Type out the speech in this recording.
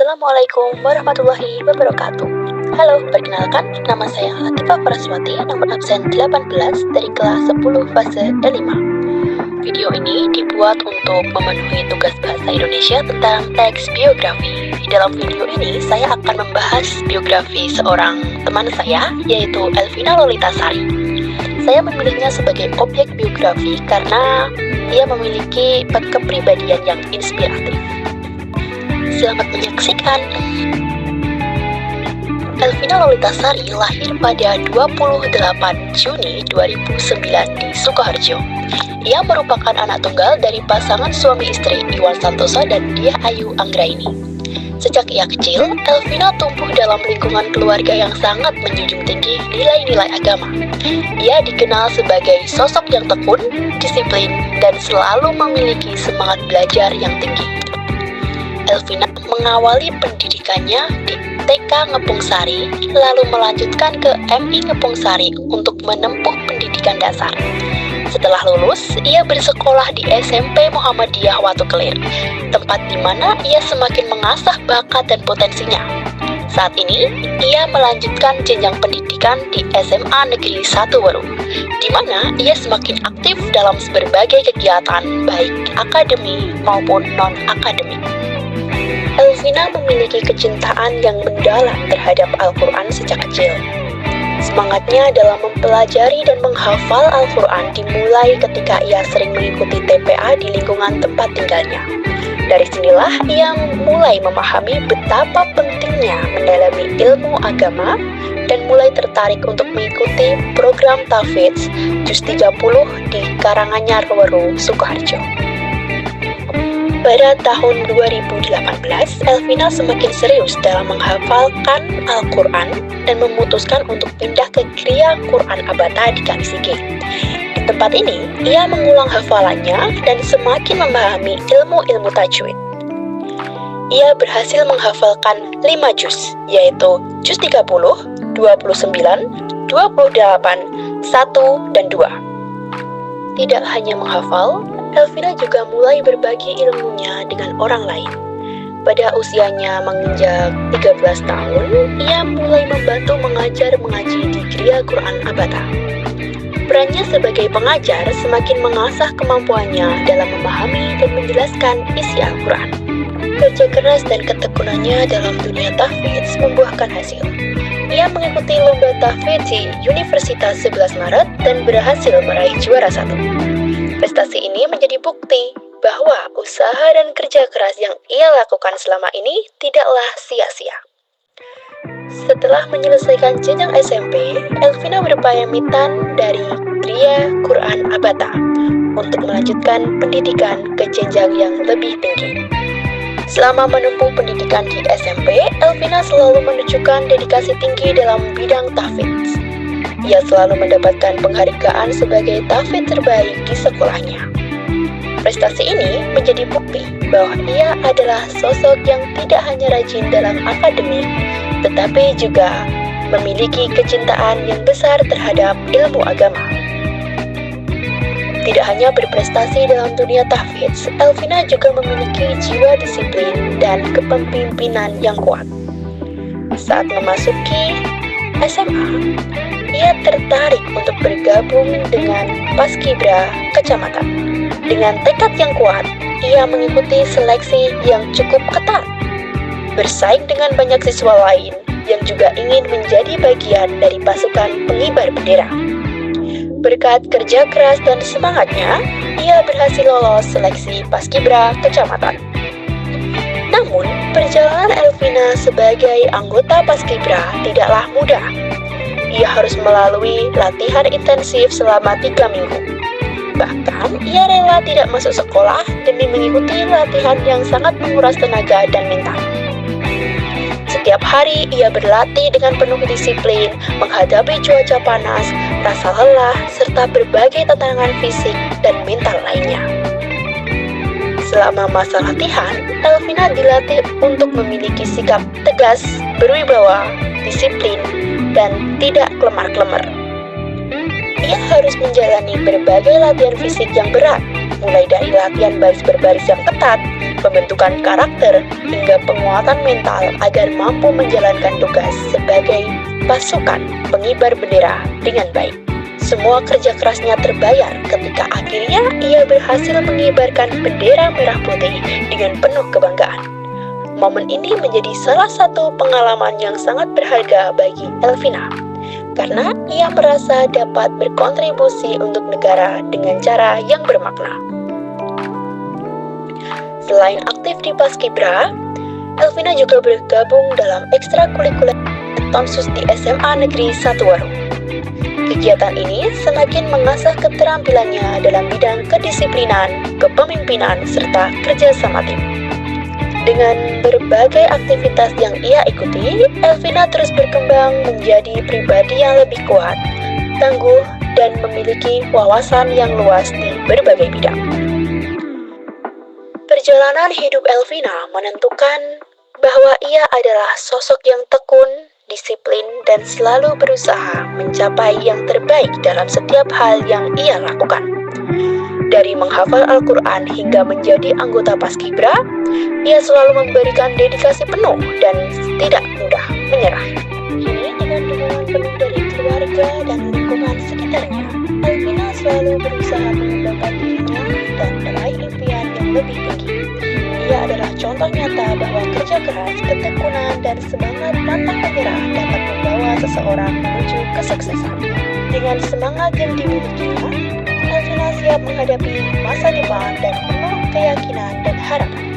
Assalamualaikum warahmatullahi wabarakatuh. Halo, perkenalkan, nama saya Latifah Faraswati, nomor absen 18 dari kelas 10 fase D5. Video ini dibuat untuk memenuhi tugas bahasa Indonesia tentang teks biografi. Di dalam video ini, saya akan membahas biografi seorang teman saya, yaitu Elvina Lolitasari. Saya memilihnya sebagai objek biografi karena ia memiliki kepribadian yang inspiratif. Selamat menyaksikan. Elvina Lolitasari lahir pada 28 Juni 2009 di Sukoharjo. Ia merupakan anak tunggal dari pasangan suami istri Iwan Santoso dan Diah Ayu Anggraini. Sejak ia kecil, Elvina tumbuh dalam lingkungan keluarga yang sangat menjunjung tinggi nilai-nilai agama. Ia dikenal sebagai sosok yang tekun, disiplin, dan selalu memiliki semangat belajar yang tinggi. Elvina mengawali pendidikannya di TK Ngepung Sari, lalu melanjutkan ke MI Ngepung Sari untuk menempuh pendidikan dasar. Setelah lulus, ia bersekolah di SMP Muhammadiyah Watu Kelir, tempat di mana ia semakin mengasah bakat dan potensinya. Saat ini, ia melanjutkan jenjang pendidikan di SMA Negeri 1 Weru, di mana ia semakin aktif dalam berbagai kegiatan, baik akademi maupun non-akademik. Elvina memiliki kecintaan yang mendalam terhadap Al-Quran sejak kecil. Semangatnya dalam mempelajari dan menghafal Al-Quran dimulai ketika ia sering mengikuti TPA di lingkungan tempat tinggalnya. Dari sinilah ia mulai memahami betapa pentingnya mendalami ilmu agama dan mulai tertarik untuk mengikuti program Tahfidz Juz 30 di Karanganyar Weru, Sukoharjo. Pada tahun 2018, Elvina semakin serius dalam menghafalkan Al-Quran dan memutuskan untuk pindah ke Gria Quran Abata di Kalisigi. Di tempat ini, ia mengulang hafalannya dan semakin memahami ilmu-ilmu tajwid. Ia berhasil menghafalkan 5 juz, yaitu juz 30, 29, 28, 1, dan 2. Tidak hanya menghafal, Elvina juga mulai berbagi ilmunya dengan orang lain. Pada usianya menginjak 13 tahun, ia mulai membantu mengajar mengaji di Gria Quran Abata. Perannya sebagai pengajar semakin mengasah kemampuannya dalam memahami dan menjelaskan isi Al-Quran. Kerja keras dan ketekunannya dalam dunia tahfidz membuahkan hasil. Ia mengikuti lomba tahfidz di Universitas 11 Maret dan berhasil meraih juara 1. Prestasi ini menjadi bukti bahwa usaha dan kerja keras yang ia lakukan selama ini tidaklah sia-sia. Setelah menyelesaikan jenjang SMP, Elvina berpamitan dari Gria Quran Abata untuk melanjutkan pendidikan ke jenjang yang lebih tinggi. Selama menempuh pendidikan di SMP, Elvina selalu menunjukkan dedikasi tinggi dalam bidang tahfidz. Ia selalu mendapatkan penghargaan sebagai tahfidz terbaik di sekolahnya. Prestasi ini menjadi bukti bahwa ia adalah sosok yang tidak hanya rajin dalam akademik, tetapi juga memiliki kecintaan yang besar terhadap ilmu agama. Tidak hanya berprestasi dalam dunia tahfidz, Elvina juga memiliki jiwa disiplin dan kepemimpinan yang kuat. Saat memasuki SMA, ia tertarik untuk bergabung dengan Paskibra Kecamatan. Dengan tekad yang kuat, ia mengikuti seleksi yang cukup ketat. Bersaing dengan banyak siswa lain yang juga ingin menjadi bagian dari pasukan pengibar bendera. Berkat kerja keras dan semangatnya, ia berhasil lolos seleksi Paskibra Kecamatan. Namun, perjalanan Elvina sebagai anggota Paskibra tidaklah mudah. Ia harus melalui latihan intensif selama 3 minggu. Bahkan, ia rela tidak masuk sekolah demi mengikuti latihan yang sangat menguras tenaga dan mental. Setiap hari, ia berlatih dengan penuh disiplin, menghadapi cuaca panas, rasa lelah, serta berbagai tantangan fisik dan mental lainnya. Selama masa latihan, Elvina dilatih untuk memiliki sikap tegas, berwibawa, disiplin, dan tidak kelemar-kelemar. Ia harus menjalani berbagai latihan fisik yang berat, mulai dari latihan baris berbaris yang ketat, pembentukan karakter, hingga penguatan mental agar mampu menjalankan tugas sebagai pasukan pengibar bendera dengan baik. Semua kerja kerasnya terbayar ketika akhirnya ia berhasil mengibarkan bendera merah putih dengan penuh kebanggaan. Momen ini menjadi salah satu pengalaman yang sangat berharga bagi Elvina, karena ia merasa dapat berkontribusi untuk negara dengan cara yang bermakna. Selain aktif di Paskibra, Elvina juga bergabung dalam ekstrakurikuler Tonsus di SMA Negeri 1 Waru. Kegiatan ini semakin mengasah keterampilannya dalam bidang kedisiplinan, kepemimpinan, serta kerja sama tim. Dengan berbagai aktivitas yang ia ikuti, Elvina terus berkembang menjadi pribadi yang lebih kuat, tangguh, dan memiliki wawasan yang luas di berbagai bidang. Perjalanan hidup Elvina menentukan bahwa ia adalah sosok yang tekun, disiplin, dan selalu berusaha mencapai yang terbaik dalam setiap hal yang ia lakukan. Dari menghafal Al-Quran hingga menjadi anggota Paskibra, ia selalu memberikan dedikasi penuh dan tidak mudah menyerah. Kini dengan dukungan penuh dari keluarga dan lingkungan sekitarnya, Elvina selalu berusaha mengembangkan dirinya dan meraih impian yang lebih tinggi. Ia adalah contoh nyata bahwa kerja keras, ketekunan, dan semangat pantang menyerah dapat membawa seseorang menuju kesuksesan. Dengan semangat yang dimilikinya, Elvina siap menghadapi masa depan dan penuh keyakinan dan harapan.